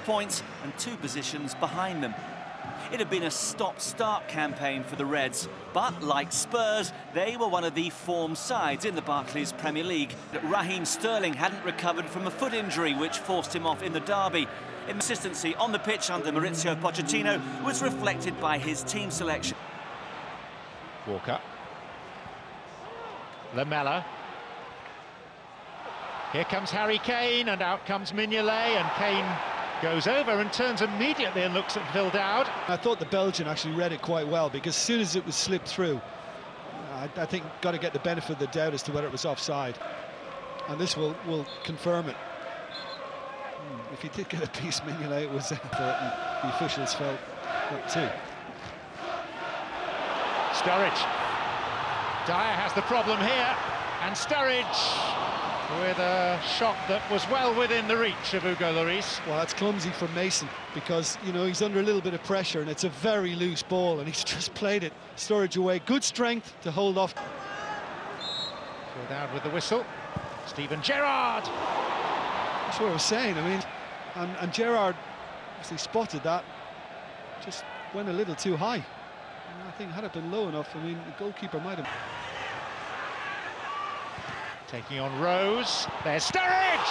points and 2 positions behind them. It had been a stop-start campaign for the Reds, but like Spurs, they were one of the form sides in the Barclays Premier League. Raheem Sterling hadn't recovered from a foot injury which forced him off in the derby. Consistency on the pitch under Mauricio Pochettino was reflected by his team selection. Walker. Lamela. Here comes Harry Kane, and out comes Mignolet, and Kane goes over and turns immediately and looks at Phil Dowd. I thought the Belgian actually read it quite well, because as soon as it was slipped through, I think got to get the benefit of the doubt as to whether it was offside. And this will confirm it. If he did get a piece, Mignolet, it was the officials felt that too. Sturridge. Dyer has the problem here, and Sturridge with a shot that was well within the reach of Hugo Lloris. Well, that's clumsy from Mason, because, you know, he's under a little bit of pressure and it's a very loose ball, and he's just played it. Sturridge away, good strength to hold off. Phil Dowd with the whistle. Steven Gerrard. That's what I was saying, I mean, and Gerrard, as he spotted that, just went a little too high. And I think had it been low enough, I mean, the goalkeeper might have... Taking on Rose, there's Sturridge!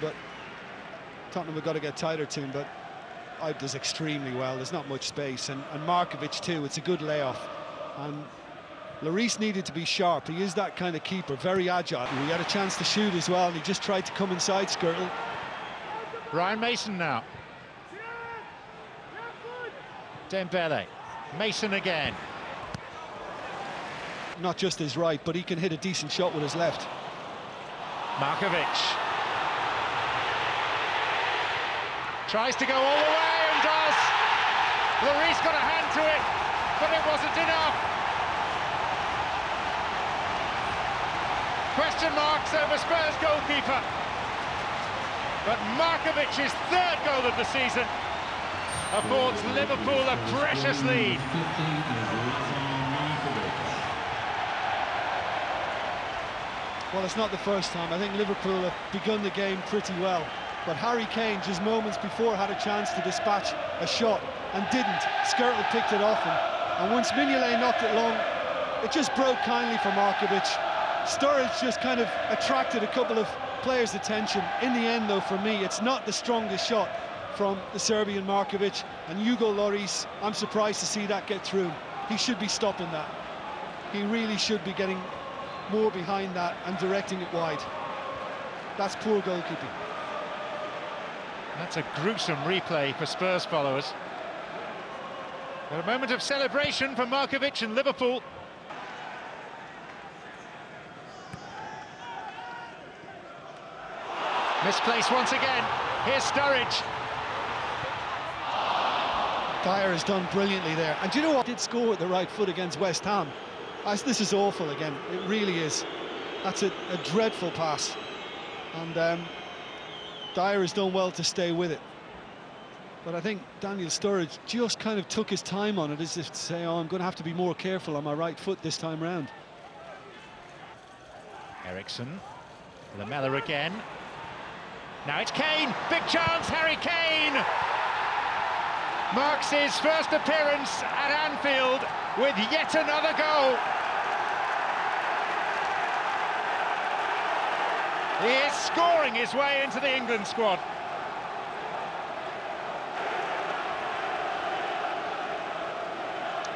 But Tottenham have got to get tighter to him, but Ibe does extremely well, there's not much space, and Markovic too, it's a good layoff. And Lloris needed to be sharp, he is that kind of keeper, very agile. He had a chance to shoot as well, and he just tried to come inside Skirtle. Ryan Mason now. Dembele, Mason again. Not just his right, but he can hit a decent shot with his left. Markovic. Tries to go all the way and does. Lloris got a hand to it, but it wasn't enough. Question marks over Spurs goalkeeper. But Markovic's 3rd goal of the season affords Liverpool a precious lead. Well, it's not the first time. I think Liverpool have begun the game pretty well. But Harry Kane, just moments before, had a chance to dispatch a shot and didn't. Skirtle picked it off him. And once Mignolet knocked it long, it just broke kindly for Markovic. Sturridge just kind of attracted a couple of players' attention. In the end, though, for me, it's not the strongest shot from the Serbian Markovic. And Hugo Lloris, I'm surprised to see that get through. He should be stopping that. He really should be getting more behind that and directing it wide. That's poor goalkeeping. That's a gruesome replay for Spurs followers. A moment of celebration for Markovic and Liverpool. Misplaced once again. Here's Sturridge. Dyer has done brilliantly there. And do you know what? He did score with the right foot against West Ham. This is awful again, it really is. That's a dreadful pass. And Dyer has done well to stay with it. But I think Daniel Sturridge just kind of took his time on it, as if to say, oh, I'm going to have to be more careful on my right foot this time round. Eriksen, Lamela again. Now it's Kane, big chance, Harry Kane! Marks his first appearance at Anfield with yet another goal. He is scoring his way into the England squad.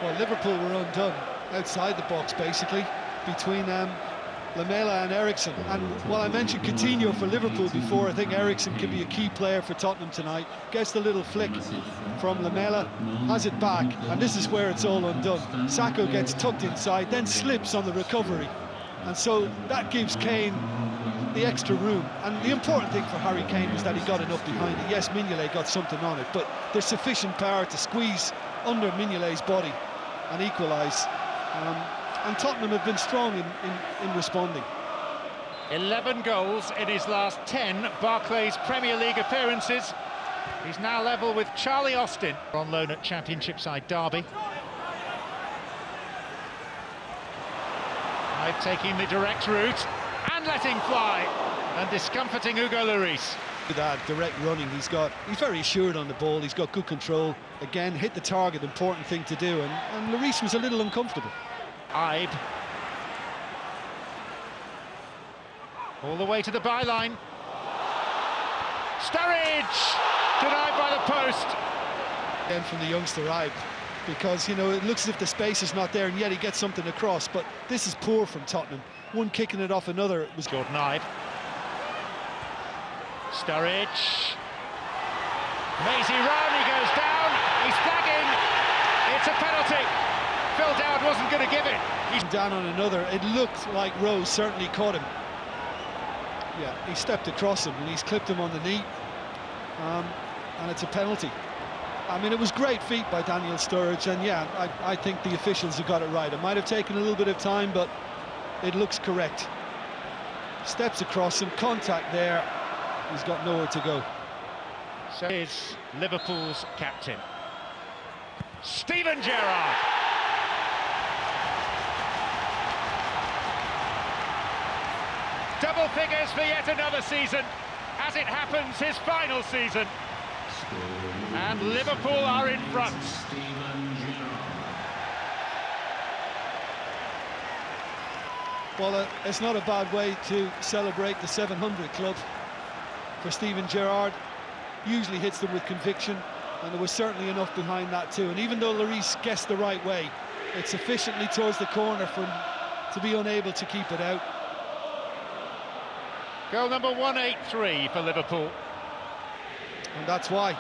Well, Liverpool were undone outside the box, basically, between Lamela and Eriksen. And while I mentioned Coutinho for Liverpool before, I think Eriksen can be a key player for Tottenham tonight. Gets the little flick from Lamela, has it back, and this is where it's all undone. Sacco gets tucked inside, then slips on the recovery. And so that gives Kane the extra room. And the important thing for Harry Kane was that he got enough behind it. Yes, Mignolet got something on it, but there's sufficient power to squeeze under Mignolet's body and equalise. And Tottenham have been strong in responding. 11 goals in his last 10 Barclays Premier League appearances. He's now level with Charlie Austin on loan at Championship side Derby. Taking the direct route and letting fly and discomforting Hugo Lloris. That direct running he's very assured on the ball, he's got good control. Again, hit the target, important thing to do, and Lloris was a little uncomfortable. Ibe. All the way to the byline. Sturridge! Denied by the post. Again from the youngster Ibe, because, you know, it looks as if the space is not there, and yet he gets something across, but this is poor from Tottenham. One kicking it off another. It was Jordan Ibe. Sturridge. Lazy run, he goes down, he's flagging, it's a penalty. Phil Dowd wasn't going to give it. He's down on another. It looked like Rose certainly caught him. Yeah, he stepped across him and he's clipped him on the knee. And it's a penalty. I mean, it was great feet by Daniel Sturridge, and yeah, I think the officials have got it right. It might have taken a little bit of time, but it looks correct. Steps across him, contact there. He's got nowhere to go. So is Liverpool's captain, Steven Gerrard. Double figures for yet another season. As it happens, his final season. And Liverpool are in front. Well, it's not a bad way to celebrate the 700 club for Steven Gerrard. Usually hits them with conviction, and there was certainly enough behind that too. And even though Lloris guessed the right way, it's sufficiently towards the corner for him to be unable to keep it out. Goal number 183 for Liverpool. And that's why.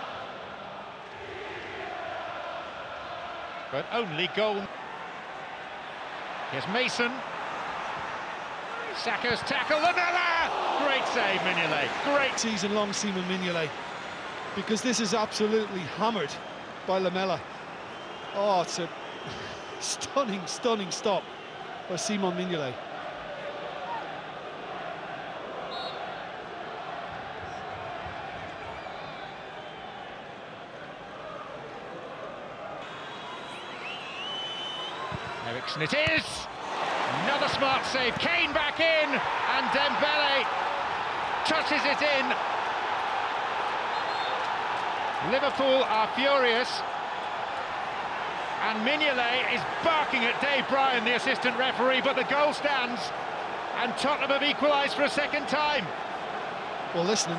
But only goal. Here's Mason. Saka's tackle, Lamela! Great save, Mignolet. Great. Season-long Simon Mignolet, because this is absolutely hammered by Lamela. Oh, it's a stunning stop by Simon Mignolet. Eriksen it is! Another smart save, Kane back in, and Dembele touches it in. Liverpool are furious, and Mignolet is barking at Dave Bryan, the assistant referee, but the goal stands, and Tottenham have equalised for a second time. Well, listen,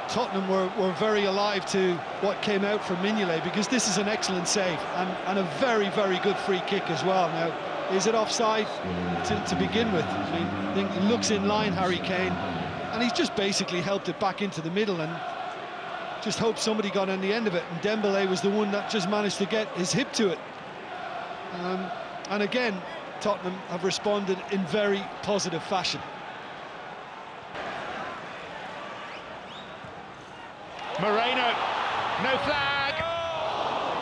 Tottenham were very alive to what came out from Mignolet, because this is an excellent save and a very, very good free kick as well. Now, is it offside to begin with? I think he looks in line, Harry Kane, and he's just basically helped it back into the middle and just hoped somebody got on the end of it, and Dembele was the one that just managed to get his hip to it. And again, Tottenham have responded in very positive fashion. Moreno, no flag,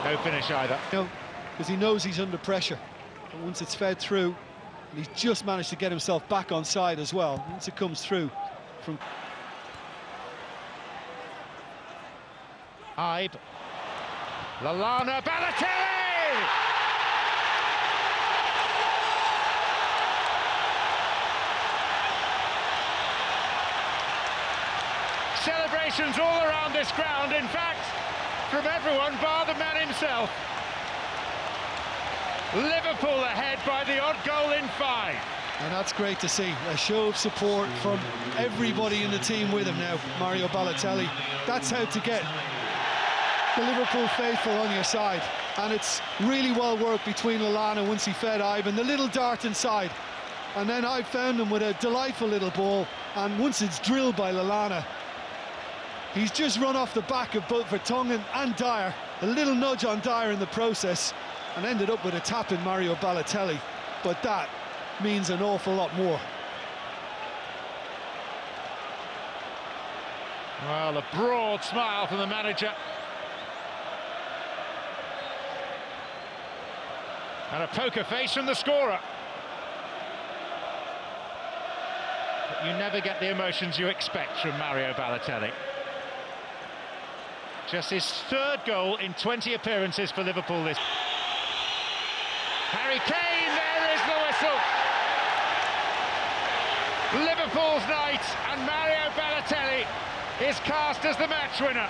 no finish either. No, because he knows he's under pressure. But once it's fed through, and he's just managed to get himself back on side as well. Once it comes through from Ibe, Lallana, Balotelli! Celebrations all around this ground, in fact, from everyone bar the man himself. Liverpool ahead by the odd goal in 5. And that's great to see, a show of support from everybody in the team with him now. Mario Balotelli, that's how to get the Liverpool faithful on your side, and it's really well worked between Lallana once he fed Ibe, and the little dart inside, and then Ibe found him with a delightful little ball, and once it's drilled by Lallana, he's just run off the back of both Vertonghen and Dyer, a little nudge on Dyer in the process, and ended up with a tap in Mario Balotelli, but that means an awful lot more. Well, a broad smile from the manager. And a poker face from the scorer. But you never get the emotions you expect from Mario Balotelli. Just his 3rd goal in 20 appearances for Liverpool this. Harry Kane, there is the whistle. Liverpool's night, and Mario Balotelli is cast as the match winner.